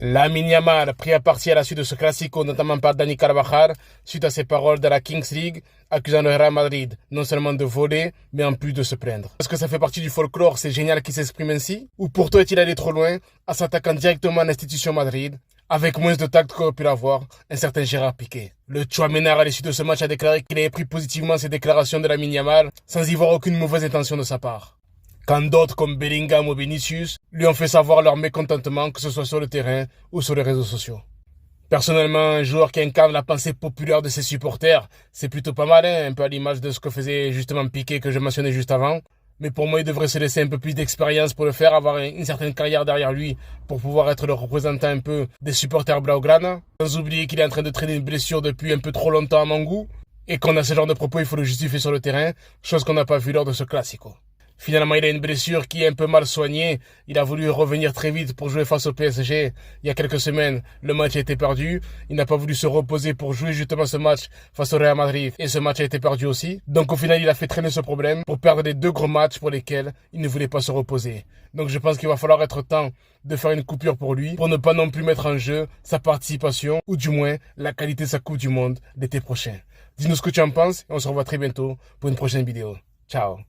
Lamine Yamal pris à partie à la suite de ce classico, notamment par Dani Carvajal, suite à ses paroles de la Kings League, accusant le Real Madrid non seulement de voler, mais en plus de se plaindre. Est-ce que ça fait partie du folklore, c'est génial qu'il s'exprime ainsi? Ou pour toi est-il allé trop loin, en s'attaquant directement à l'institution Madrid, avec moins de tact qu'aurait pu l'avoir un certain Gérard Piqué? Le Chouaménard à l'issue de ce match a déclaré qu'il avait pris positivement ces déclarations de Lamine Yamal, sans y voir aucune mauvaise intention de sa part. Quand d'autres comme Bellingham ou Vinicius lui ont fait savoir leur mécontentement, que ce soit sur le terrain ou sur les réseaux sociaux. Personnellement, un joueur qui incarne la pensée populaire de ses supporters, c'est plutôt pas mal, un peu à l'image de ce que faisait justement Piqué que je mentionnais juste avant. Mais pour moi, il devrait se laisser un peu plus d'expérience pour le faire, avoir une certaine carrière derrière lui pour pouvoir être le représentant un peu des supporters Blaugrana. Sans oublier qu'il est en train de traîner une blessure depuis un peu trop longtemps à mon goût et qu'on a ce genre de propos, il faut le justifier sur le terrain, chose qu'on n'a pas vu lors de ce classico. Finalement, il a une blessure qui est un peu mal soignée. Il a voulu revenir très vite pour jouer face au PSG. Il y a quelques semaines, le match a été perdu. Il n'a pas voulu se reposer pour jouer justement ce match face au Real Madrid. Et ce match a été perdu aussi. Donc au final, il a fait traîner ce problème pour perdre les deux gros matchs pour lesquels il ne voulait pas se reposer. Donc je pense qu'il va falloir être temps de faire une coupure pour lui, pour ne pas non plus mettre en jeu sa participation, ou du moins la qualité de sa Coupe du Monde l'été prochain. Dis-nous ce que tu en penses et on se revoit très bientôt pour une prochaine vidéo. Ciao.